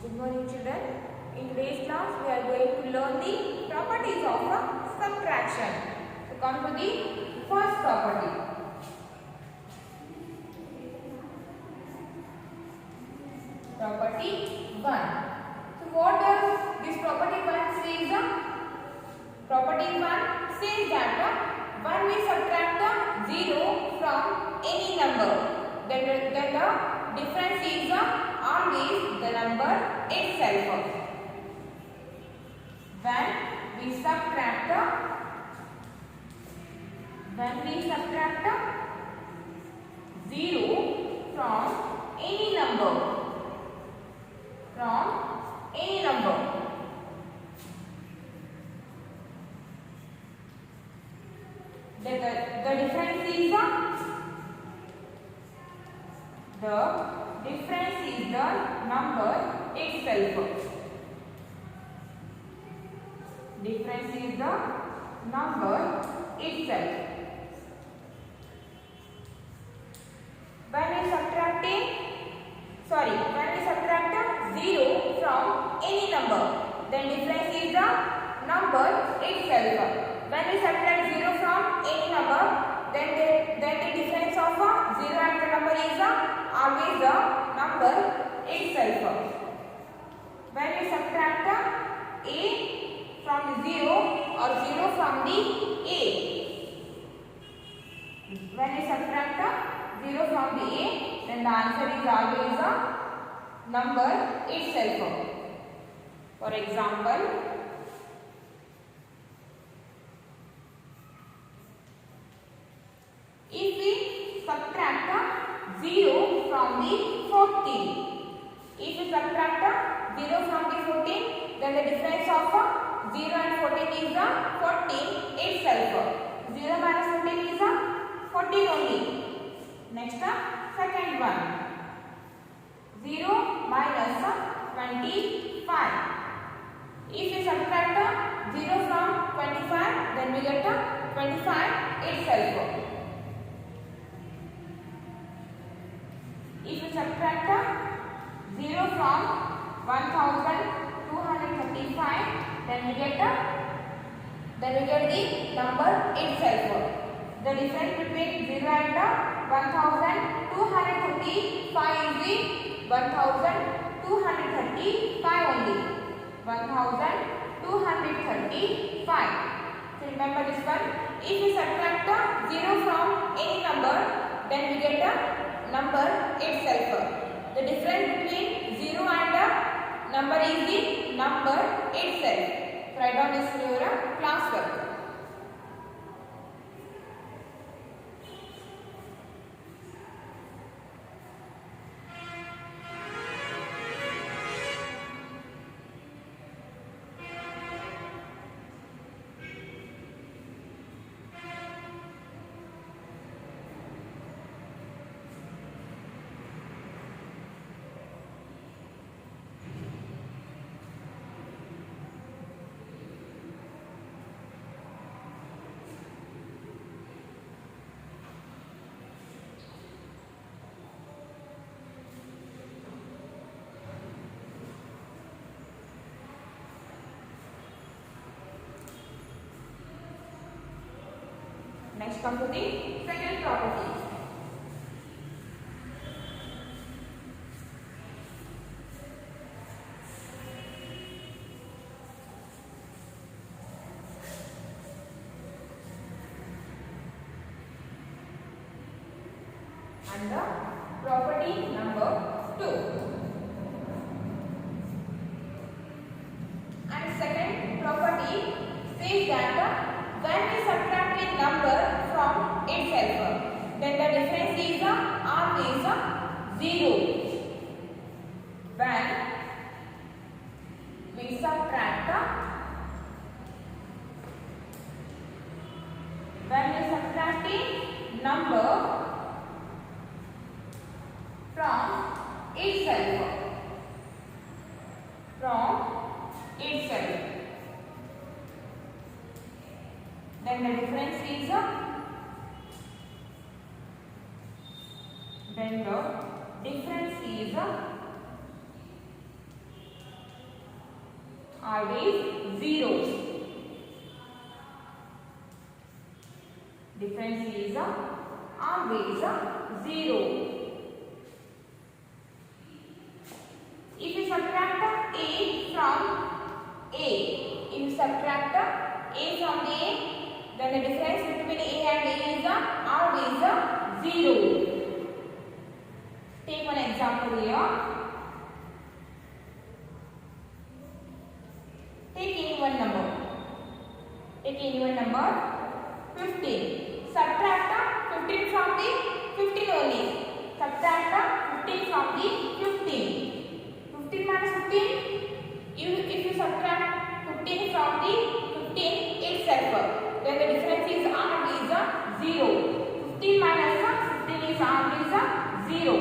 Good morning children. In today's class we are going to learn the properties of subtraction. So come to the first property. Property 1. So what does this property 1 says? Property 1 says that when we subtract 0 from any number, then the difference is always the number itself. When we subtract 0 from any number, the difference is the number itself. Difference is the number itself. When we subtract 0 from any number, then difference is the number itself. When we subtract 0 from any number, then the difference of 0 and the number is always the number itself. When we subtract a from the 0 or 0 from the a, when we subtract 0 from the a, then the answer is always a number itself. For example, if we subtract 0 from the 14, then the difference of 0 and 14 is 14 itself. 0 minus 14 is 14 only. Next, second one. 0 minus 25. If we subtract 0 from 25, then we get 25 itself. If we subtract 0 from 1235, then we get the number itself. The difference between 0 and 1235 is the 1235 only. 1235. So remember this one. If we subtract 0 from any number, then we get a number itself. The difference between 0 and number is the number itself. Write down this in your class work. Next, come to the second property. And the property number 2. And second property says that when we subtract a number from itself, then the difference is always 0. When we subtract a number from itself, then the difference is then the difference is always 0. Difference is always 0. If you subtract a from a, if you subtract a from a, then the difference between a and a is always 0. Take one example here. Take any one number. Take any one number. 15. Subtract 15 from the 15 only. Subtract 15 from the 15. 15 minus 15. If you subtract 15 from the 15 itself, then the difference is always 0. 15 minus 15 is always 0.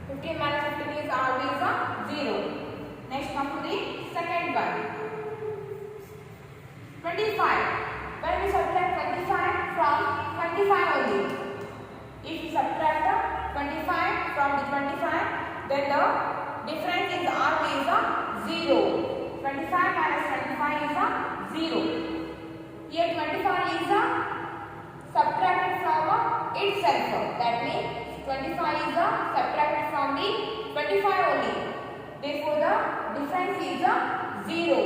15 minus 15 is always 0. Next come to the second one. 25. When we subtract 25 from 25 only. If you subtract 25 from the 25, then the difference is always 0. 25 minus 25 is 0. Here 25 is subtracted from itself. That means 25 is subtracted from the 25 only. Therefore, the difference is 0.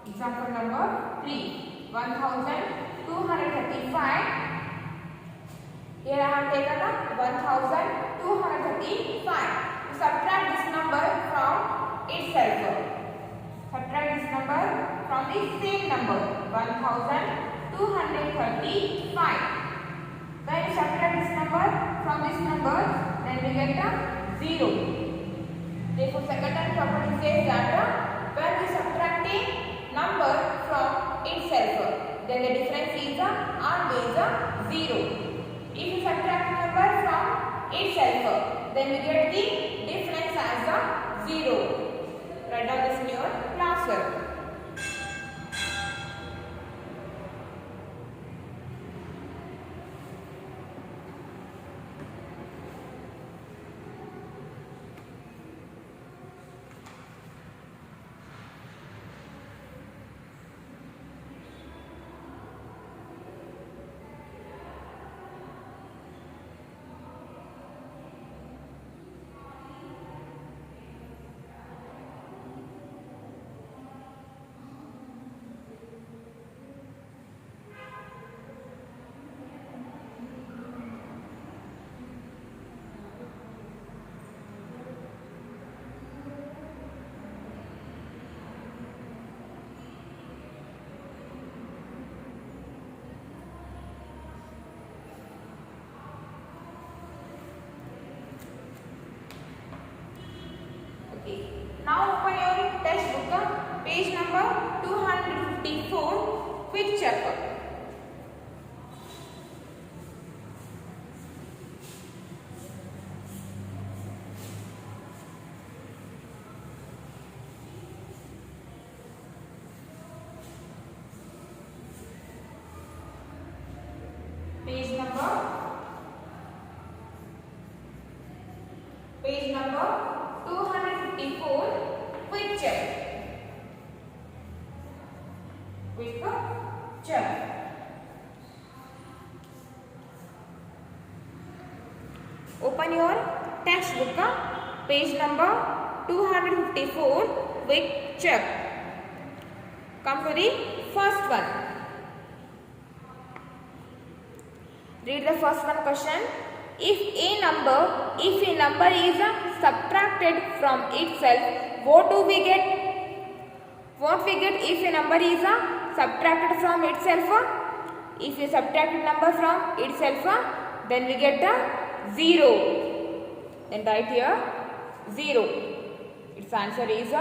Example number 3. 1235. Here I have taken 1235. Subtract this number from itself. Subtract this number from the same number 1235. When you subtract this number from this number, then we get 0. Therefore, second property says that when we subtract a number from itself, then the difference is always 0. If you subtract a number from itself, then we get the difference as 0. Write down this in your classwork. Now open your textbook, page number 254, quick check. Page number 254, quick check. Quick check. Open your textbook, page number 254, quick check. Come to the first one. Read the first one question. If a number is subtracted from itself, what do we get? What we get if a number is subtracted from itself? If you subtract a number from itself, then we get 0. Then write here 0. Its answer is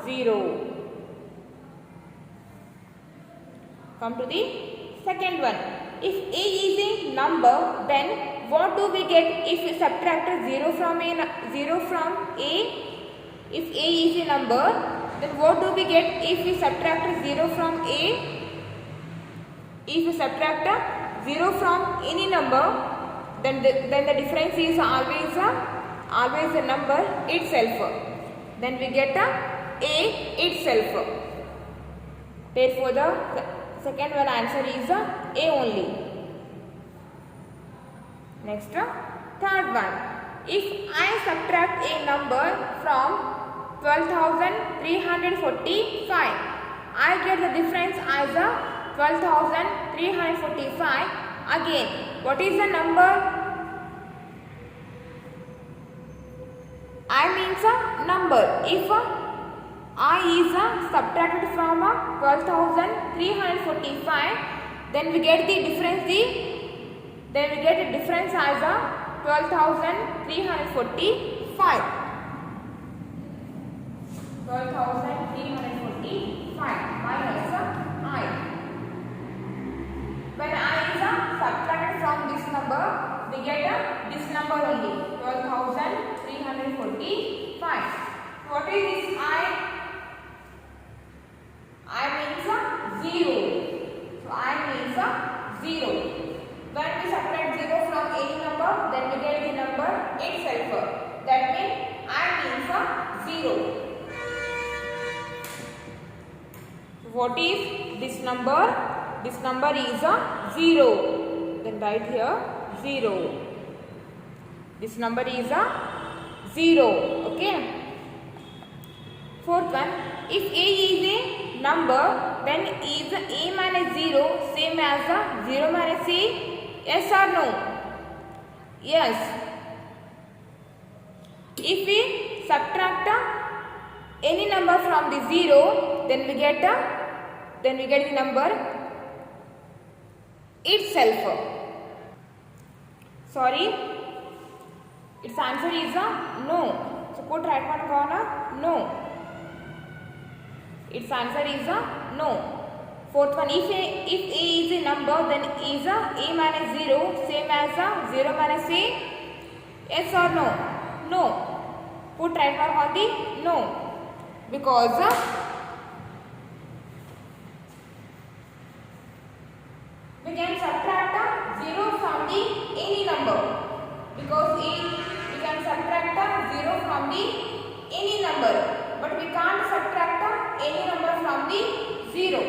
0. Come to the second one. If a is a number, then what do we get if we subtract 0 from a? If a is a number, then what do we get if we subtract 0 from a? If we subtract 0 from any number, then the difference is always a number itself. Then we get A itself. Therefore, the second one answer is A only. Next, third one. If I subtract a number from 12,345, I get the difference as 12,345. Again, what is the number? I means a number. If I is subtracted from 12,345, then we get the difference. Then we get the difference as 12,345. 12,345 minus I. When I is subtracted from this number, we get this number only, 12,345. What is this I? I means 0. So I means 0. When we subtract 0 from any number, then we get the number itself. That means I means 0. What is this number? This number is 0. Then write here 0. This number is 0. Okay. Fourth one. If A is a number, then is A minus 0 same as 0 minus A? Yes or no? Yes. If we subtract any number from the 0, then we get the number itself. Sorry, its answer is no. So put right one corner, no. Its answer is no. Fourth one, if A is a number, then is A minus 0 same as 0 minus A? Yes or no? No. Put right mark on the no. Because we can subtract 0 from the any number. Because we can subtract 0 from the any number. But we can't subtract any number from the 0.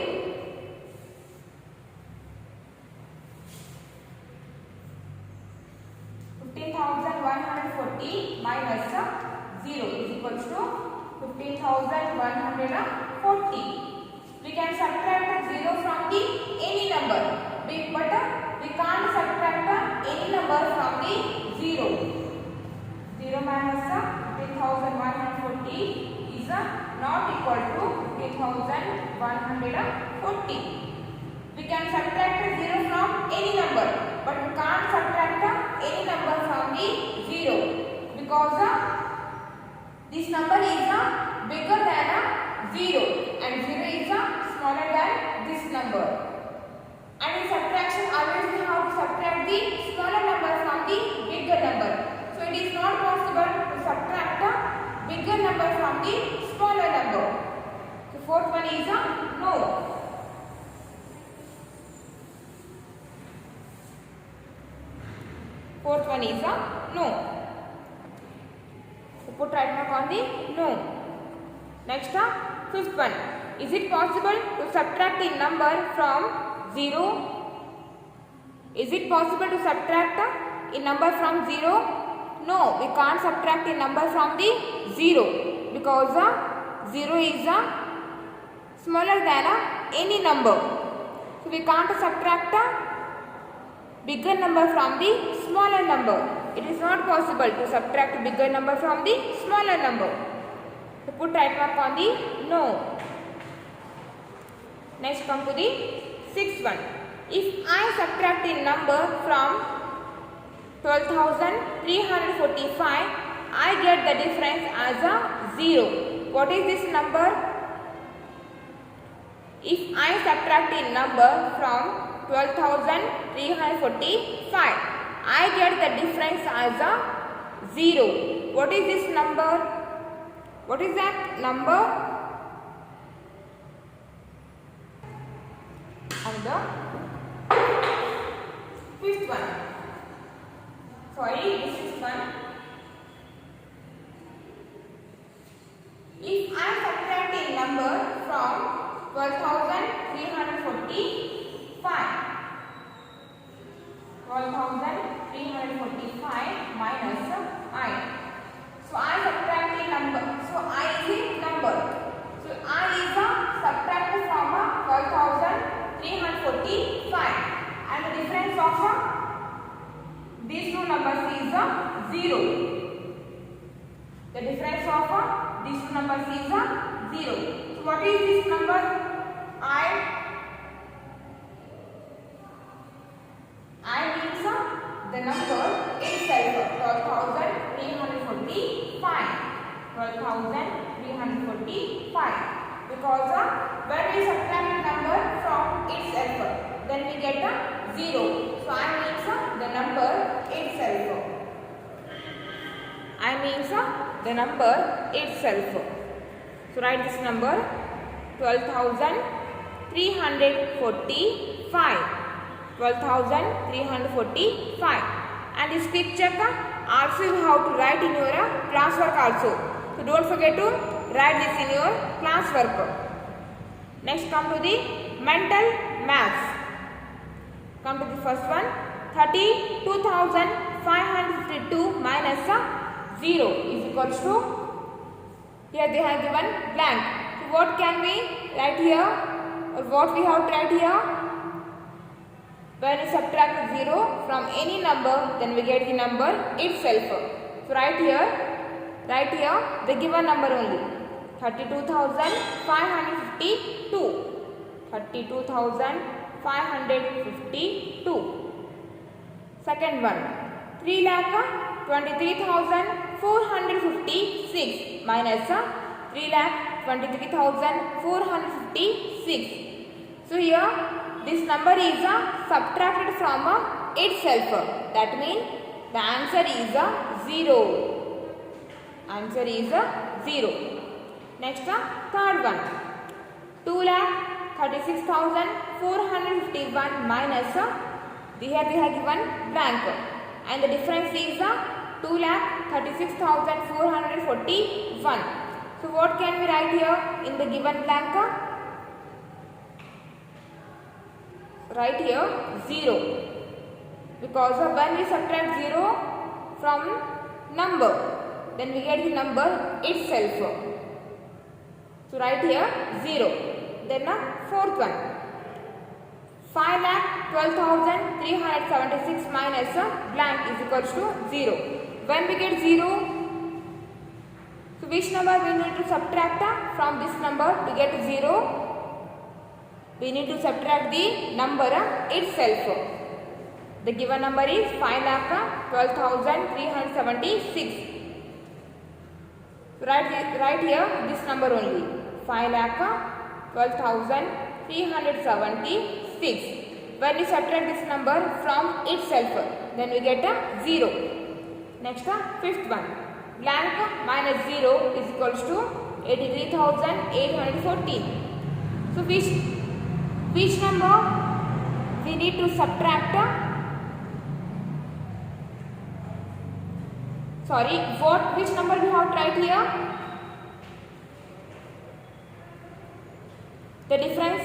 15,140 minus 0 is equals to 15,140. We can subtract 0 from the any number, but we can't subtract any number from the 0. 0 minus 15,140 is not equal to 15,140. We can subtract 0 from any number, but we can't subtract any number from the 0 because this number is bigger than 0 and 0 is smaller than this number. And in subtraction, always we have to subtract the smaller number from the bigger number. So it is not possible to subtract a bigger number from the smaller number. So fourth one is no. Fourth one is no. So put right mark on the no. Next, fifth one. Is it possible to subtract a number from 0? Is it possible to subtract a number from 0? No, we can't subtract a number from the 0 because 0 is smaller than any number. So we can't subtract bigger number from the smaller number. It is not possible to subtract bigger number from the smaller number. So put right mark on the no. Next come to the sixth one. If I subtract a number from 12,345, I get the difference as 0. What is this number? If I subtract a number from 12,345, I get the difference as 0. What is this number? What is that number? And the fifth one. Sorry, this is one. If I subtract number from 12,345. 12,345 minus I. So I subtract the number. So I is a number. So I is a subtracted from 12,345, and the difference of these two numbers is 0. The difference of these two numbers is 0. So what is this number? I means the number itself, 12,345. 12,345. Because when we subtract the number from itself, then we get a 0. So I means the number itself. I means the number itself. So write this number 12,345. 12,345. And this picture also you have to write in your classwork also. So don't forget to write this in your classwork. Next come to the mental maths. Come to the first one. 32,552 minus 0 is equals to, here they have given blank. So what can we write here, or what we have to write here? When we subtract 0 from any number, then we get the number itself. So write here the given number only, 32,552. 32,552. Second one, 3,23,456 minus 3,23,456. So here this number is subtracted from itself. That means the answer is 0. Answer is 0. Next, third one, 2,36,451 minus, here they have given blank, and the difference is 2,36,441. So what can we write here in the given blank? Write here 0, because when we subtract 0 from number, then we get the number itself. So write here 0. Then fourth one, 5,12,376 minus blank is equals to 0. When we get 0, so which number we need to subtract from this number to get 0? We need to subtract the number itself. The given number is 5,12,376. Write here this number only, 5,12,376. When we subtract this number from itself, then we get a 0. Next, fifth one, blank minus 0 is equals to 83,814. So which number we need to subtract? Which number we have to write here? The difference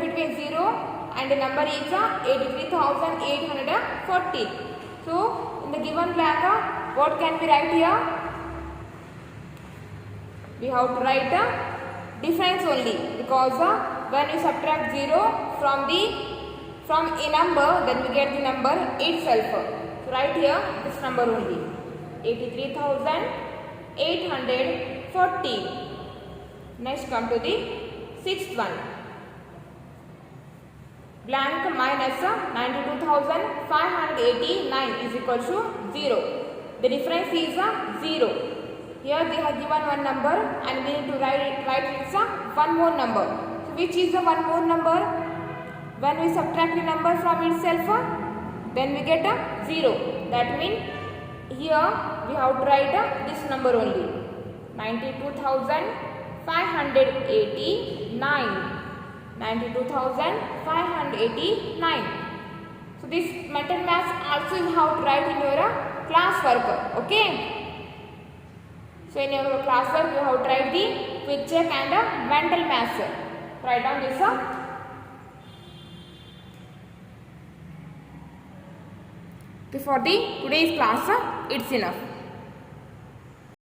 between 0 and the number is 83,840. So in the given blank, what can we write here? We have to write difference only, because when you subtract 0 from a number, then we get the number itself. So write here this number only, 83,840. Next come to the sixth one, blank minus 92,589 is equal to 0. The difference is 0. Here they have given one number and we need to write it one more number. So which is the one more number? When we subtract the number from itself, then we get a 0. That means here we have to write this number only, 92,589. 92,589. So this mental maths also you have to write in your class work. Okay. So in your class work you have to write the quick check and mental maths. Write down this. For the today's class, it's enough.